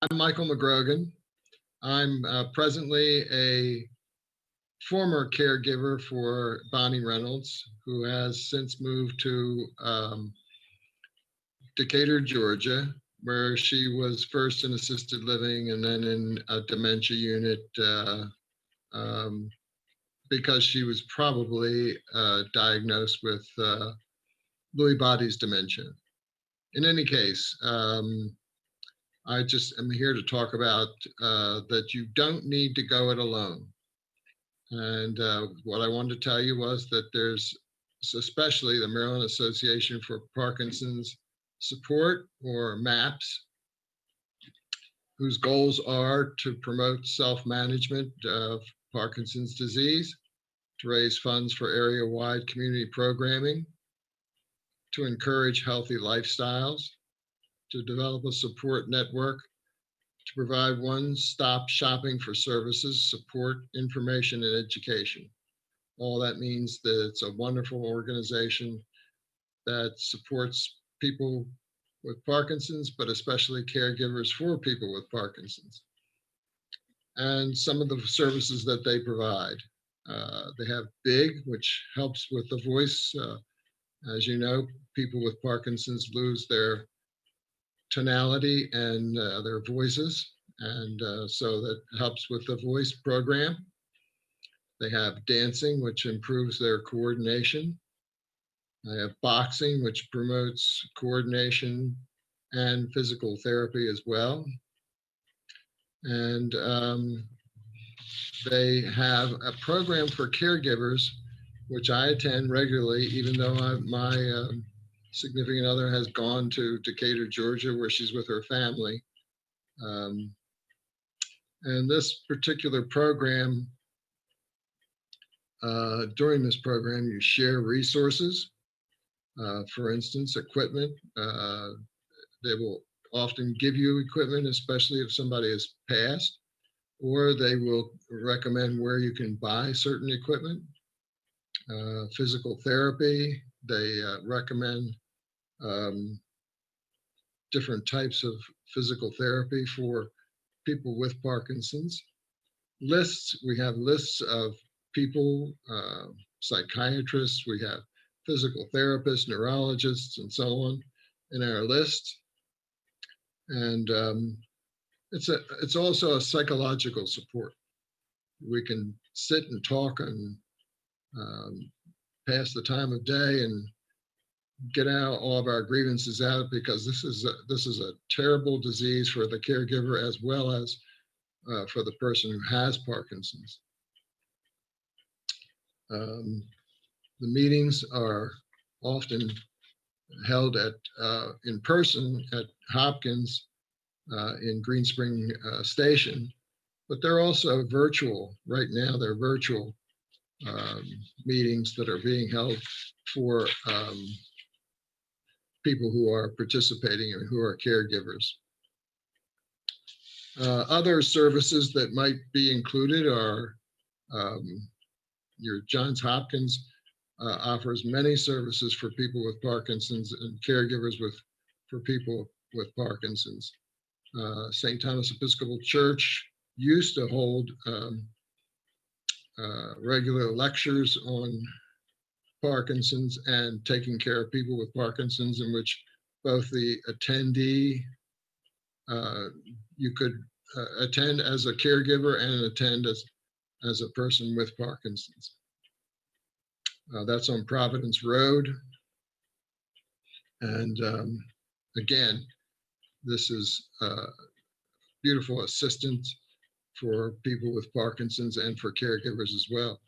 I'm Michael McGrogan. I'm presently a former caregiver for Bonnie Reynolds, who has since moved to Decatur, Georgia, where she was first in assisted living and then in a dementia unit because she was probably diagnosed with Lewy bodies dementia. in any case, I just am here to talk about that you don't need to go it alone. And what I wanted to tell you was that there's especially the Maryland Association for Parkinson's Support, or MAPS, whose goals are to promote self-management of Parkinson's disease, to raise funds for area-wide community programming, to encourage healthy lifestyles, to develop a support network, to provide one-stop shopping for services, support, information, and education. All that means that it's a wonderful organization that supports people with Parkinson's, but especially caregivers for people with Parkinson's. And some of the services that they provide. They have BIG, which helps with the voice. As you know, people with Parkinson's lose their tonality and their voices, and so that helps with the voice program. They have dancing, which improves their coordination. They have boxing, which promotes coordination and physical therapy as well. And they have a program for caregivers, which I attend regularly, even though my significant other has gone to Decatur, Georgia, where she's with her family. And this particular program, during this program, you share resources. For instance, equipment. They will often give you equipment, especially if somebody has passed, or they will recommend where you can buy certain equipment. Physical therapy, they recommend different types of physical therapy for people with Parkinson's. Lists, we have lists of people, psychiatrists, we have physical therapists, neurologists, and so on in our list. And it's also a psychological support. We can sit and talk and pass the time of day and get out all of our grievances out, because this is a terrible disease for the caregiver as well as for the person who has Parkinson's. The meetings are often held in person at Hopkins in Green Spring Station, but they're also virtual. Right now, they're virtual meetings that are being held for people who are participating and who are caregivers. Other services that might be included are your Johns Hopkins offers many services for people with Parkinson's and caregivers for people with Parkinson's. St. Thomas Episcopal Church used to hold regular lectures on Parkinson's and taking care of people with Parkinson's, in which both the attendee, you could attend as a caregiver and attend as a person with Parkinson's. That's on Providence Road. And again, this is beautiful assistance for people with Parkinson's and for caregivers as well.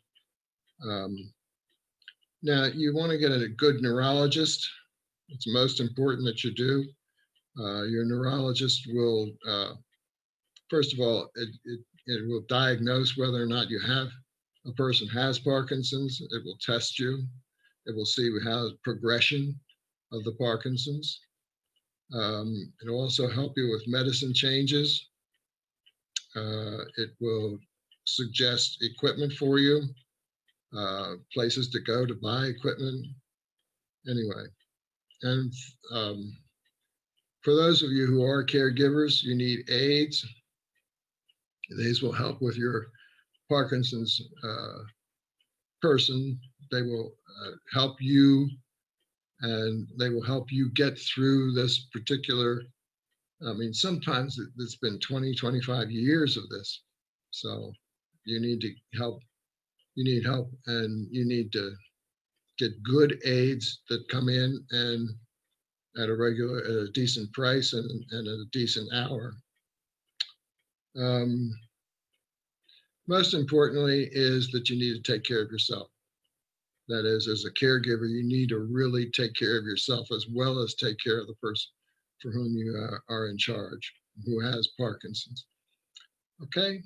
Now, you want to get a good neurologist. It's most important that you do. Your neurologist will, first of all, it will diagnose whether or not a person has Parkinson's. It will test you. It will see how progression of the Parkinson's. It'll also help you with medicine changes. It will suggest equipment for you, places to go to buy equipment. Anyway, and for those of you who are caregivers, you need aides. These will help with your Parkinson's person. They will help you, and they will help you get through this particular, I mean, sometimes it's been 20, 25 years of this. So you need to help, you need help, and you need to get good aides that come in and at a decent price and at a decent hour. Most importantly is that you need to take care of yourself. That is, as a caregiver, you need to really take care of yourself as well as take care of the person for whom you are in charge, who has Parkinson's. Okay,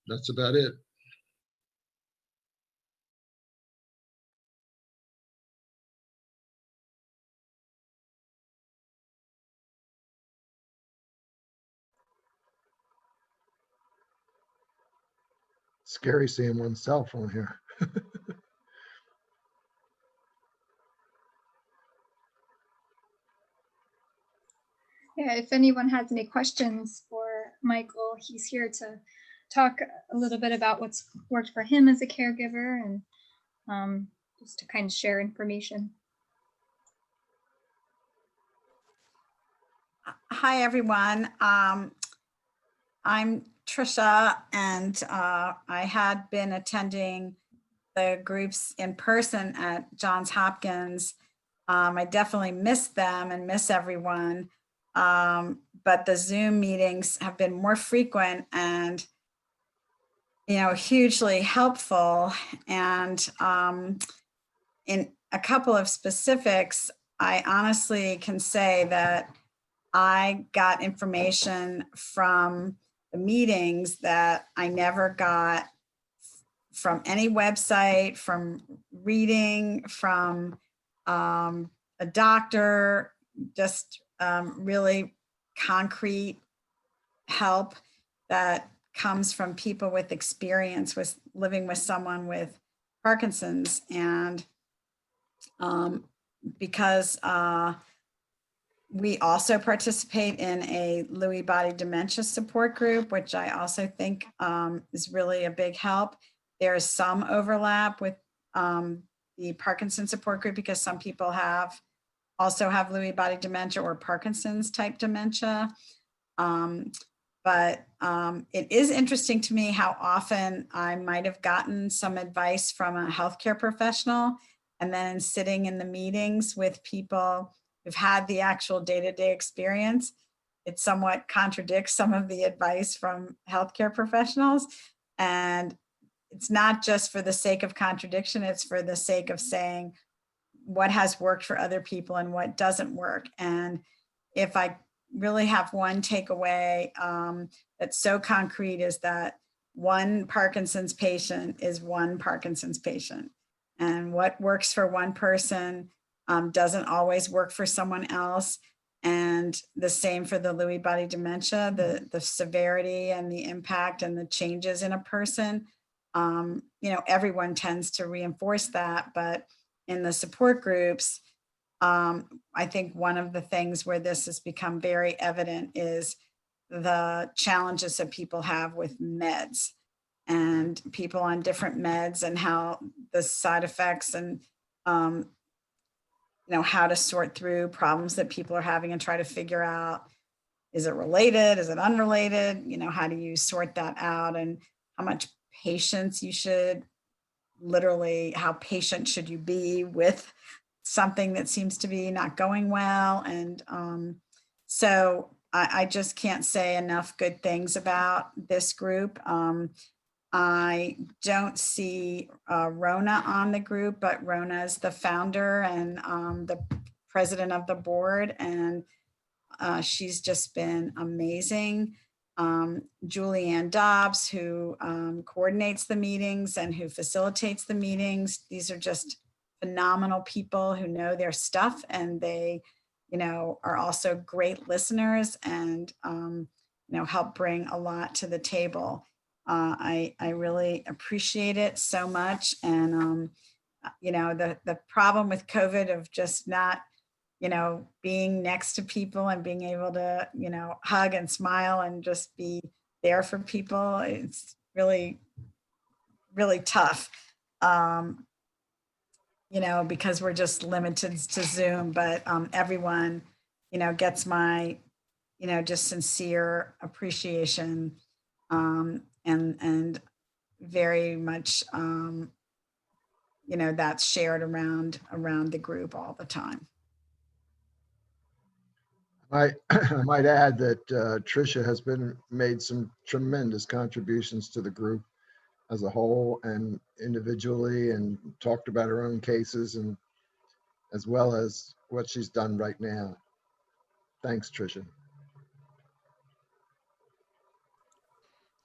that's about it. Scary seeing one's cell phone here. Yeah, if anyone has any questions for Michael, he's here to talk a little bit about what's worked for him as a caregiver and just to kind of share information. Hi, everyone. I'm Trisha, and I had been attending the groups in person at Johns Hopkins. I definitely miss them and miss everyone. But the Zoom meetings have been more frequent and, hugely helpful. And in a couple of specifics, I honestly can say that I got information from the meetings that I never got from any website, from reading, from a doctor, just really concrete help that comes from people with experience with living with someone with Parkinson's. And because we also participate in a Lewy body dementia support group, which I also think is really a big help. There is some overlap with the Parkinson's support group because some people also have Lewy body dementia or Parkinson's type dementia. But it is interesting to me how often I might have gotten some advice from a healthcare professional, and then sitting in the meetings with people who've had the actual day-to-day experience, it somewhat contradicts some of the advice from healthcare professionals. And it's not just for the sake of contradiction, it's for the sake of saying what has worked for other people and what doesn't work. And if I really have one takeaway that's so concrete, is that one Parkinson's patient is one Parkinson's patient. And what works for one person doesn't always work for someone else. And the same for the Lewy body dementia, the severity and the impact and the changes in a person. Everyone tends to reinforce that, but in the support groups, I think one of the things where this has become very evident is the challenges that people have with meds and people on different meds and how the side effects and how to sort through problems that people are having and try to figure out, is it related, is it unrelated, how do you sort that out, and how much patience you should how patient should you be with something that seems to be not going well. And so I just can't say enough good things about this group. I don't see Rona on the group, but Rona is the founder and the president of the board, and she's just been amazing. Julianne Dobbs, who coordinates the meetings and who facilitates the meetings. These are just phenomenal people who know their stuff, and they, are also great listeners and, help bring a lot to the table. I really appreciate it so much. And, the problem with COVID of just not, being next to people and being able to, hug and smile and just be there for people, it's really, really tough. Because we're just limited to Zoom, but everyone, gets my, just sincere appreciation and very much, that's shared around the group all the time. I might add that Tricia has made some tremendous contributions to the group as a whole and individually, and talked about her own cases, and as well as what she's done right now. Thanks, Tricia.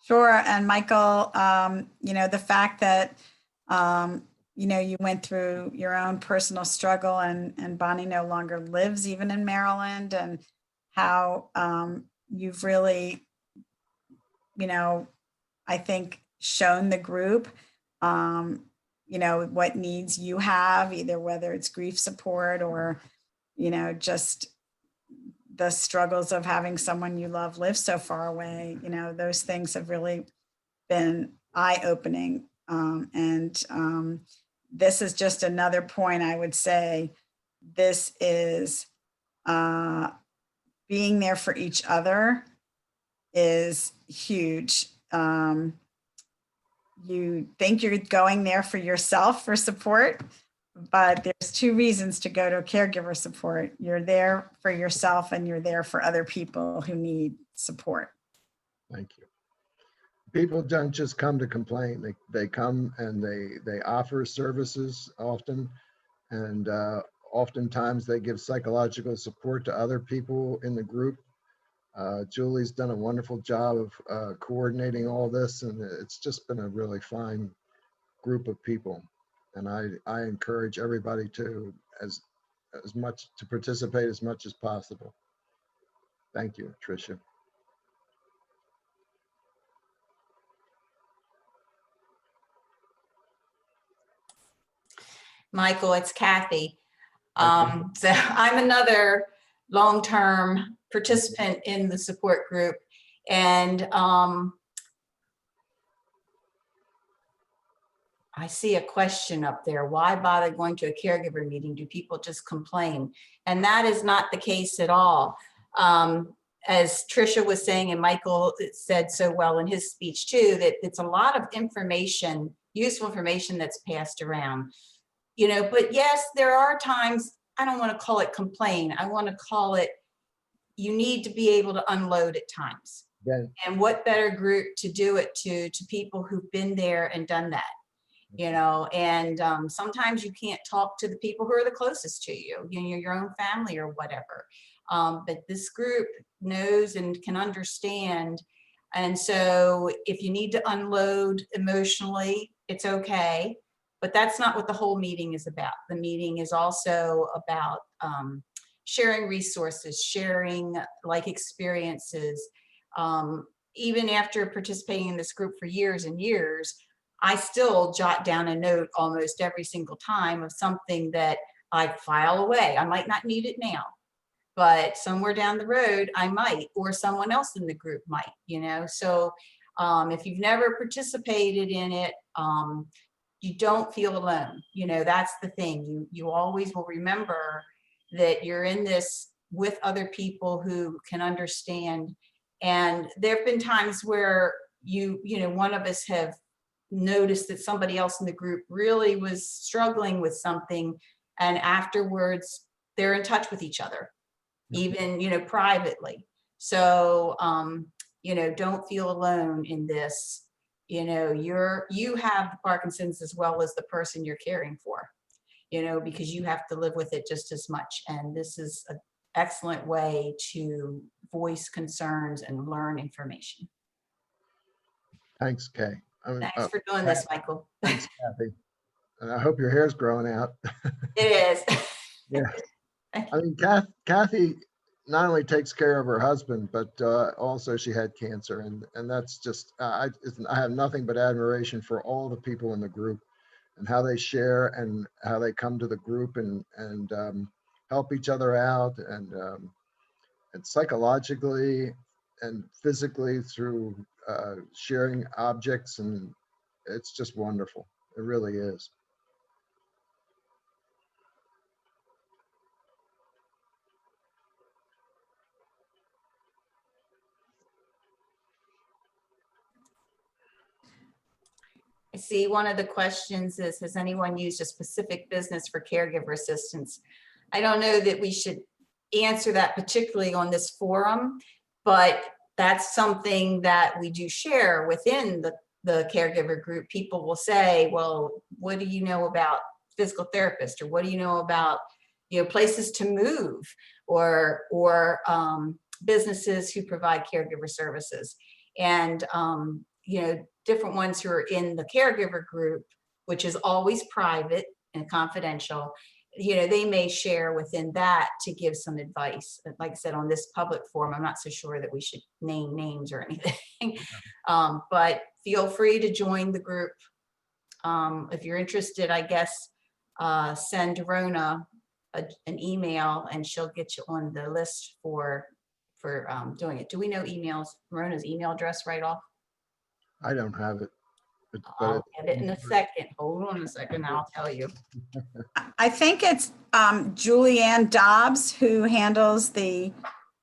Sure. And Michael, the fact that, you went through your own personal struggle, and Bonnie no longer lives even in Maryland, and how you've really, I think shown the group, what needs you have, either whether it's grief support or, just the struggles of having someone you love live so far away. Those things have really been eye-opening. This is just another point I would say. This is being there for each other is huge. You think you're going there for yourself for support, but there's two reasons to go to caregiver support. You're there for yourself, and you're there for other people who need support. Thank you. People don't just come to complain. They come and they offer services often, and oftentimes they give psychological support to other people in the group. Julie's done a wonderful job of coordinating all this, and it's just been a really fine group of people. And I encourage everybody to as much to participate as much as possible. Thank you, Tricia. Michael, it's Kathy. Okay. So I'm another long-term participant in the support group, and I see a question up there. Why bother going to a caregiver meeting? Do people just complain? And that is not the case at all. As Tricia was saying, and Michael said so well in his speech too, that it's a lot of information, useful information that's passed around. But yes, there are times, I don't want to call it complain. I want to call it, you need to be able to unload at times. Yeah. And what better group to do it to people who've been there and done that, and sometimes you can't talk to the people who are the closest to you, your own family or whatever. But this group knows and can understand. And so if you need to unload emotionally, it's okay. But that's not what the whole meeting is about. The meeting is also about sharing resources, sharing like experiences. Even after participating in this group for years and years, I still jot down a note almost every single time of something that I file away. I might not need it now, but somewhere down the road I might, or someone else in the group might, So if you've never participated in it, you don't feel alone. That's the thing. You always will remember that you're in this with other people who can understand. And there have been times where one of us have noticed that somebody else in the group really was struggling with something, and afterwards they're in touch with each other, even privately. So don't feel alone in this. You have the Parkinson's as well as the person you're caring for, because you have to live with it just as much. And this is an excellent way to voice concerns and learn information. Thanks, Kay. Thanks for doing this, Michael. Thanks, Kathy. And I hope your hair's growing out. It is. Yeah. I mean, Kathy not only takes care of her husband, but also she had cancer, and that's just I have nothing but admiration for all the people in the group and how they share and how they come to the group and help each other out, and psychologically and physically through sharing objects, and it's just wonderful. It really is. I see one of the questions is, has anyone used a specific business for caregiver assistance? I don't know that we should answer that particularly on this forum, but that's something that we do share within the caregiver group. People will say, well, what do you know about physical therapist, or what do you know about, you know, places to move, or businesses who provide caregiver services. And you know, different ones who are in the caregiver group, which is always private and confidential, you know, they may share within that to give some advice. Like I said, on this public forum, I'm not so sure that we should name names or anything. But feel free to join the group. If you're interested, I guess, send Rona an email and she'll get you on the list for doing it. Do we know Rona's email address right off? I don't have it. But I'll get it in a second. Hold on a second, I'll tell you. I think it's Julianne Dobbs who handles the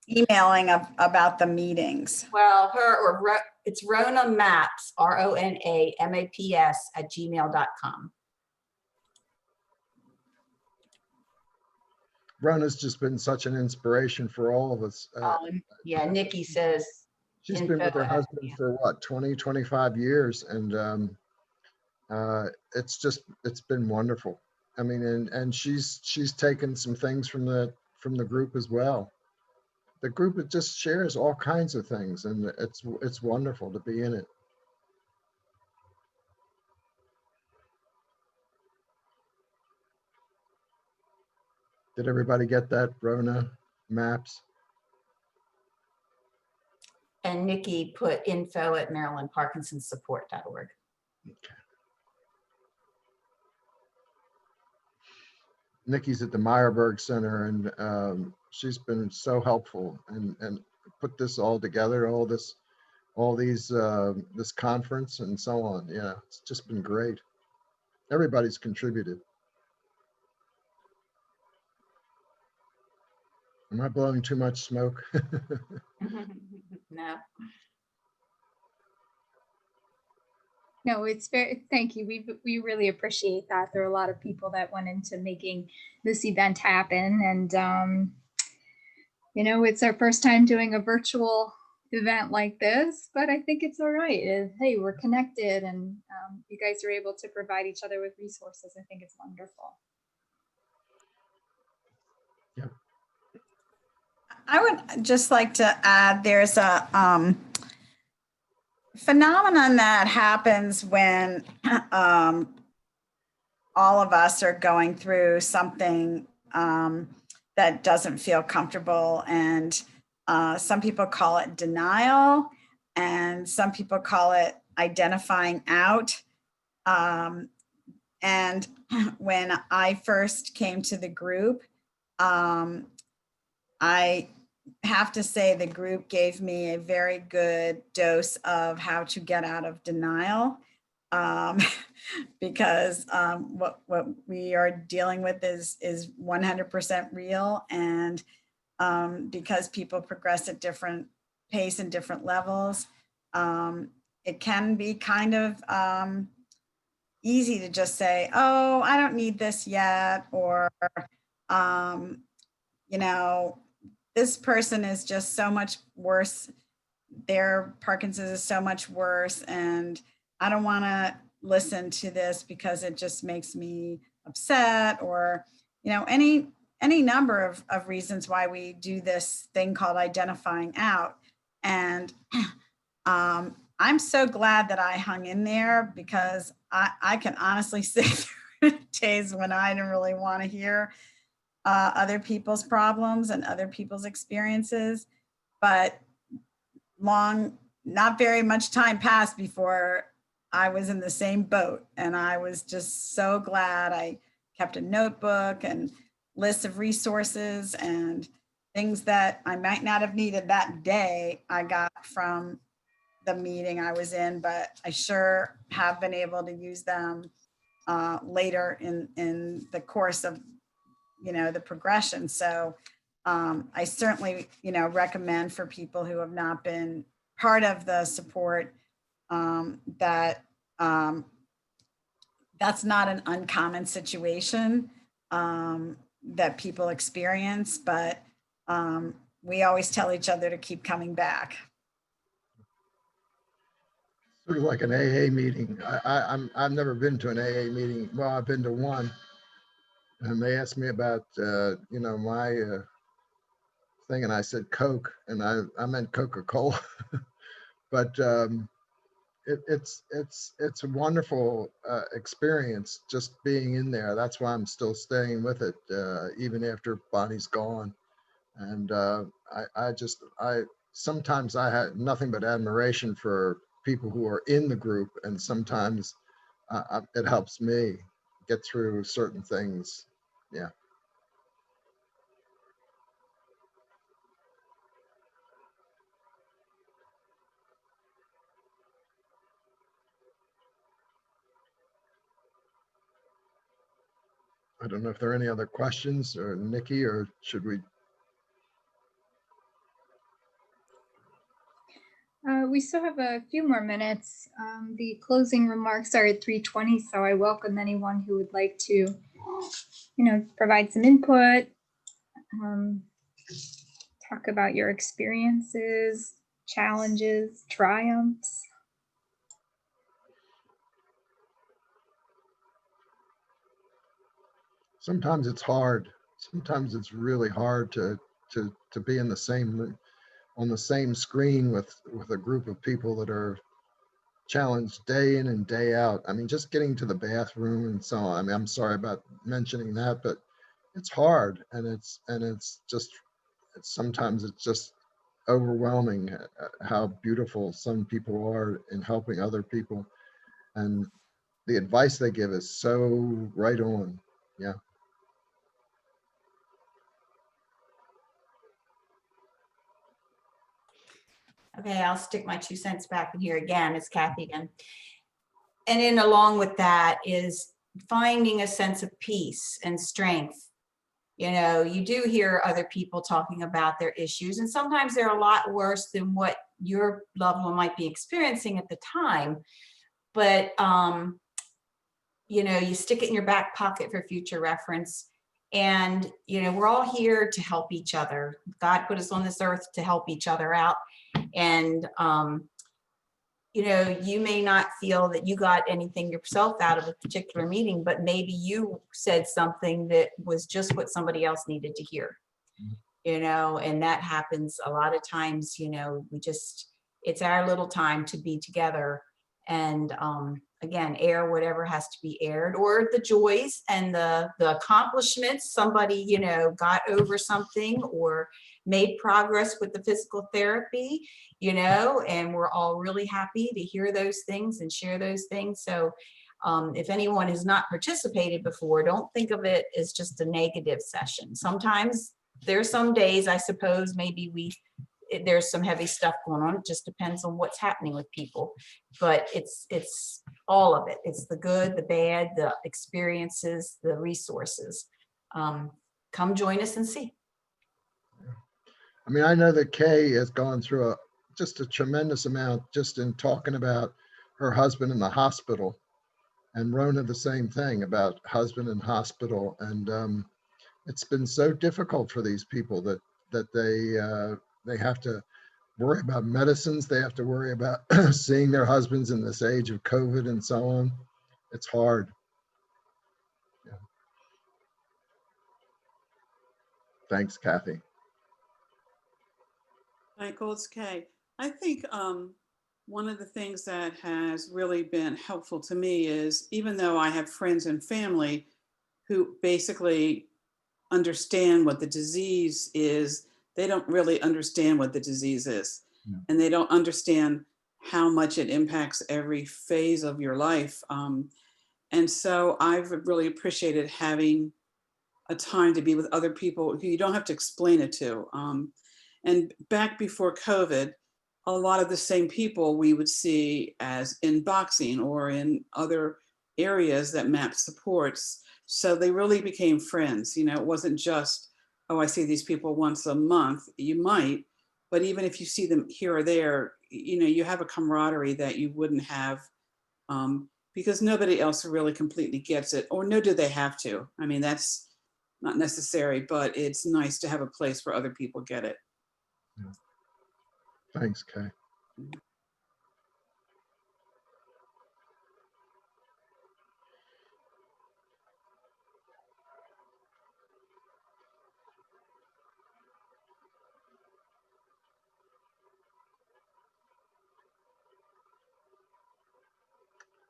emailing about the meetings. Well, it's Rona Maps, RONAMAPS @gmail.com. Rona's just been such an inspiration for all of us. Yeah, Nikki says. She's been with her info, husband yeah. for what, 20, 25 years. And it's been wonderful. I mean, and she's taken some things from the group as well. The group, it just shares all kinds of things, and it's wonderful to be in it. Did everybody get that, Rona Maps? And Nikki put info at MarylandParkinsonSupport.org. Nikki's at the Meyerberg Center, and she's been so helpful and put this all together, this conference and so on. Yeah, it's just been great. Everybody's contributed. Am I blowing too much smoke? No. No, it's very, thank you. We really appreciate that. There are a lot of people that went into making this event happen. And, you know, it's our first time doing a virtual event like this, but I think it's all right. Hey, we're connected, and you guys are able to provide each other with resources. I think it's wonderful. Yeah. I would just like to add, there's a phenomenon that happens when all of us are going through something that doesn't feel comfortable. And some people call it denial, and some people call it identifying out. And when I first came to the group, I have to say the group gave me a very good dose of how to get out of denial, because what we are dealing with is 100% real. And because people progress at different pace and different levels, it can be kind of easy to just say, oh, I don't need this yet, or you know, this person is just so much worse. Their Parkinson's is so much worse, and I don't want to listen to this because it just makes me upset, or, you know, any number of reasons why we do this thing called identifying out. And I'm so glad that I hung in there, because I can honestly say there were days when I didn't really want to hear other people's problems and other people's experiences, but not very much time passed before I was in the same boat. And I was just so glad I kept a notebook and lists of resources and things that I might not have needed that day I got from the meeting I was in, but I sure have been able to use them later in the course of, you know, the progression. So I certainly, you know, recommend for people who have not been part of the support that that's not an uncommon situation that people experience, but We always tell each other to keep coming back. Sort of like an AA meeting. I've never been to an AA meeting. Well, I've been to one, and they asked me about, my thing, and I said Coke, and I meant Coca-Cola. But it's a wonderful experience just being in there. That's why I'm still staying with it, even after Bonnie's gone. And I sometimes I had nothing but admiration for people who are in the group, and sometimes it helps me get through certain things. Yeah. I don't know if there are any other questions, or Nikki, or should we? We still have a few more minutes. The closing remarks are at 3:20, so I welcome anyone who would like to, provide some input, talk about your experiences, challenges, triumphs. Sometimes it's hard. Sometimes it's really hard to be in the same on the same screen with a group of people that are challenged day in and day out. I mean, just getting to the bathroom and so on. I mean, I'm sorry about mentioning that, but it's hard, and sometimes it's just overwhelming how beautiful some people are in helping other people, and the advice they give is so right on. Yeah. Okay, I'll stick my 2 cents back in here again. It's Kathy again. And in along with that is finding a sense of peace and strength. You do hear other people talking about their issues, and sometimes they're a lot worse than what your loved one might be experiencing at the time. But, you stick it in your back pocket for future reference. And, we're all here to help each other. God put us on this earth to help each other out. And, you may not feel that you got anything yourself out of a particular meeting, but maybe you said something that was just what somebody else needed to hear, and that happens a lot of times. It's our little time to be together and, again, air whatever has to be aired, or the joys and the accomplishments. Somebody, got over something or made progress with the physical therapy, and we're all really happy to hear those things and share those things. So if anyone has not participated before, don't think of it as just a negative session. Sometimes there's some days, I suppose, maybe there's some heavy stuff going on. It just depends on what's happening with people, but it's all of it. It's the good, the bad, the experiences, the resources. Come join us and see. I mean, I know that Kay has gone through just a tremendous amount just in talking about her husband in the hospital, and Rona the same thing about husband in hospital. And it's been so difficult for these people that they have to worry about medicines. They have to worry about seeing their husbands in this age of COVID and so on. It's hard. Yeah. Thanks, Kathy. Michael, it's Kay. I think one of the things that has really been helpful to me is, even though I have friends and family who basically understand what the disease is, they don't really understand what the disease is. Yeah. And they don't understand how much it impacts every phase of your life. And so I've really appreciated having a time to be with other people who you don't have to explain it to. And back before COVID, a lot of the same people we would see as in boxing or in other areas that MAP supports. So they really became friends. It wasn't just, oh, I see these people once a month. You might, but even if you see them here or there, you have a camaraderie that you wouldn't have, because nobody else really completely gets it, or no, do they have to? I mean, that's, not necessary, but it's nice to have a place where other people get it. Thanks, Kay.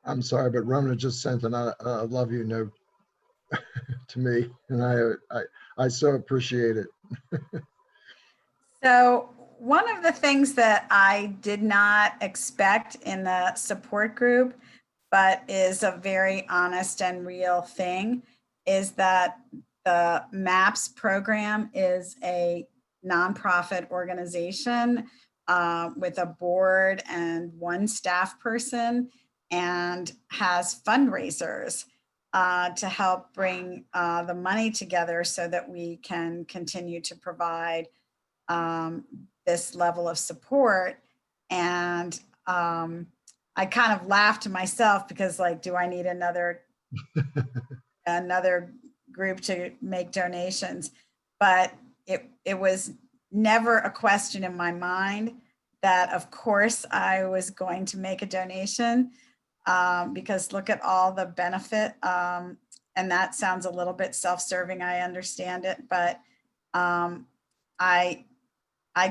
I'm sorry, but Rona just sent a love you note to me, and I so appreciate it. So one of the things that I did not expect in the support group, but is a very honest and real thing, is that the MAPS program is a nonprofit organization with a board and one staff person, and has fundraisers to help bring the money together so that we can continue to provide this level of support. And I kind of laughed to myself because, like, do I need another group to make donations? But it was never a question in my mind that, of course, I was going to make a donation because look at all the benefit. And that sounds a little bit self-serving, I understand it, but I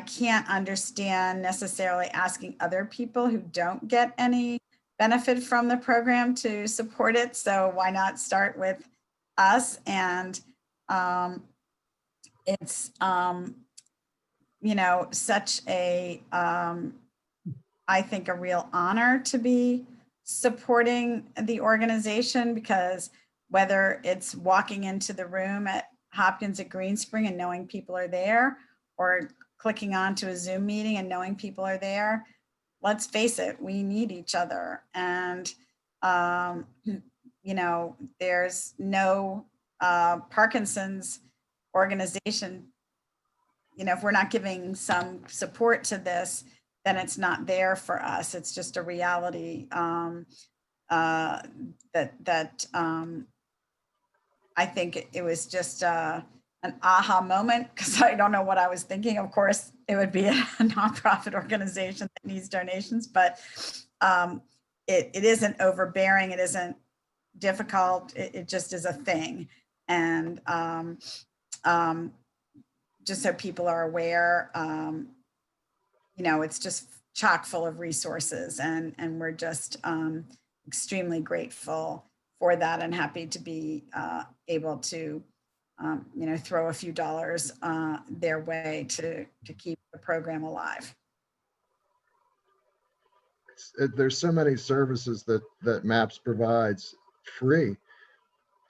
can't understand necessarily asking other people who don't get any benefit from the program to support it. So why not start with us? And it's, you know, such a, I think, a real honor to be supporting the organization, because whether it's walking into the room at Hopkins at Greenspring and knowing people are there, or clicking onto a Zoom meeting and knowing people are there, let's face it, we need each other. And, you know, there's no Parkinson's organization, you know, if we're not giving some support to this, then it's not there for us. It's just a reality that I think it was just an aha moment, because I don't know what I was thinking. Of course, it would be a nonprofit organization that needs donations, but it isn't overbearing. It isn't difficult. It just is a thing. And just so people are aware, you know, it's just chock full of resources, and we're just extremely grateful for that, and happy to be able to, you know, throw a few dollars their way to keep the program alive. There's so many services that MAPS provides free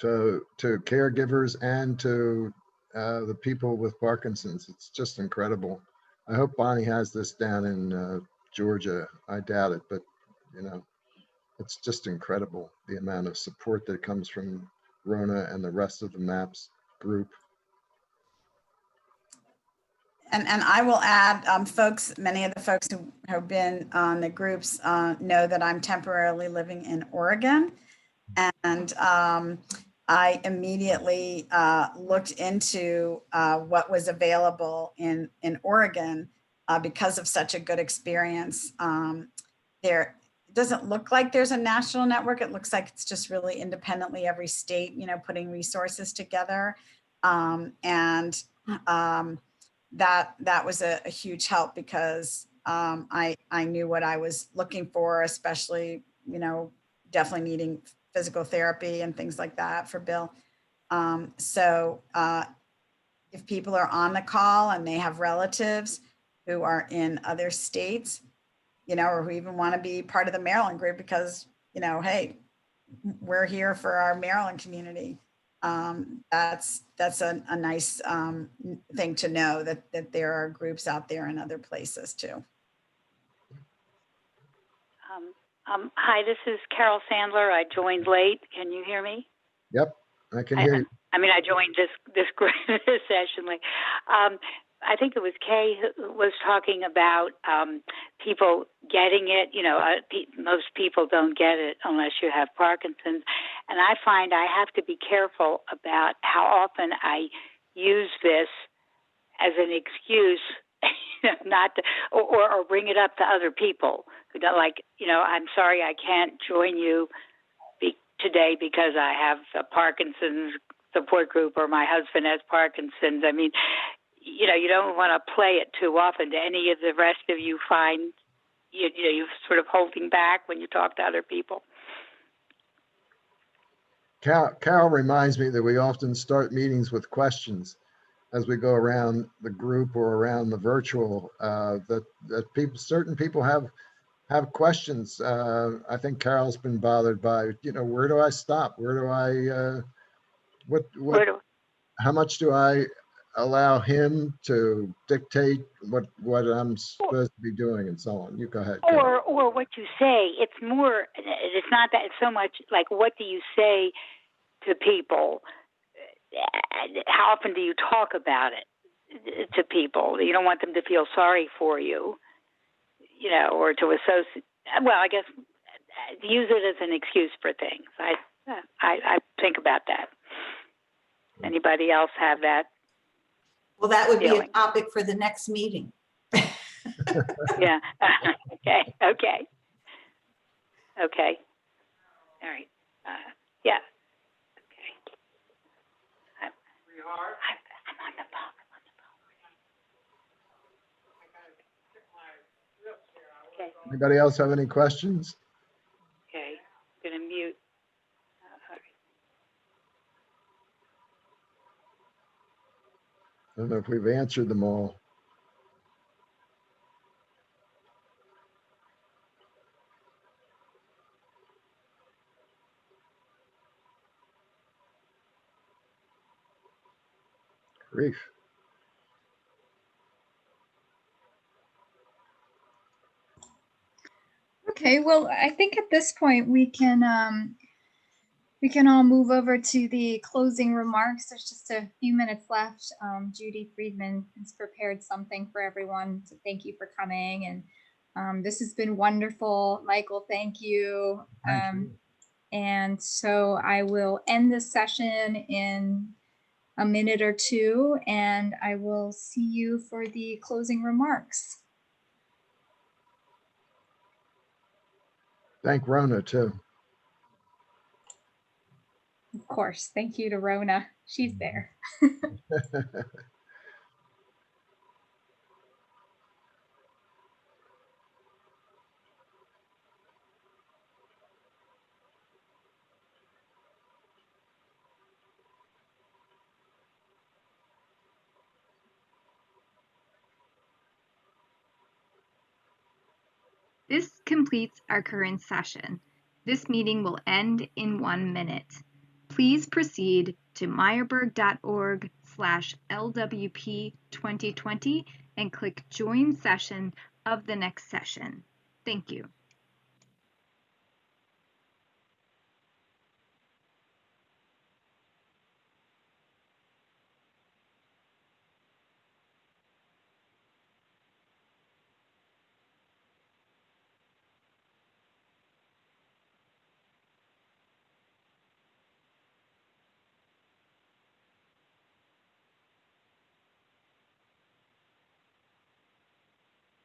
to caregivers and to the people with Parkinson's. It's just incredible. I hope Bonnie has this down in Georgia. I doubt it, but you know, it's just incredible the amount of support that comes from Rona and the rest of the MAPS group. And I will add, folks, many of the folks who have been on the groups know that I'm temporarily living in Oregon. And I immediately looked into what was available in Oregon because of such a good experience. There, it doesn't look like there's a national network. It looks like it's just really independently every state, you know, putting resources together. That was a huge help, because I knew what I was looking for, especially, you know, definitely needing physical therapy and things like that for Bill. So if people are on the call and they have relatives who are in other states, you know, or who even want to be part of the Maryland group, because, you know, hey, we're here for our Maryland community. That's a nice thing to know, that there are groups out there in other places too. Hi, this is Carol Sandler. I joined late. Can you hear me? Yep, I can hear you. I mean, I joined this session late. I think it was Kay who was talking about people getting it. You know, most people don't get it unless you have Parkinson's. And I find I have to be careful about how often I use this as an excuse not to, or bring it up to other people who don't like, I'm sorry I can't join you today because I have a Parkinson's support group or my husband has Parkinson's. I mean, you don't want to play it too often. Do any of the rest of you find you're sort of holding back when you talk to other people? Carol reminds me that we often start meetings with questions as we go around the group or around the virtual, that certain people have questions. I think Carol's been bothered by, where do I stop? Where do I, how much do I allow him to dictate what I'm supposed to be doing and so on? You go ahead, Carol. Or what you say. It's more, it's not that it's so much like, what do you say to people? How often do you talk about it to people? You don't want them to feel sorry for you, or to associate. Well, I guess use it as an excuse for things. I think about that. Anybody else have that? Well, that would be a feeling? topic for the next meeting. Yeah. Okay. All right. Yeah. Okay. I'm on the phone. Okay. Anybody else have any questions? Okay. I'm gonna mute. All right. I don't know if we've answered them all. Grief. Okay, well, I think at this point we can all move over to the closing remarks. There's just a few minutes left. Judy Friedman has prepared something for everyone. So thank you for coming. And this has been wonderful. Michael, thank you. Thank you. And so I will end this session in a minute or two, and I will see you for the closing remarks. Thank Rona too. Of course. Thank you to Rona. She's there. This completes our current session. This meeting will end in 1 minute. Please proceed to meyerberg.org/LWP2020 and click Join Session of the next session. Thank you.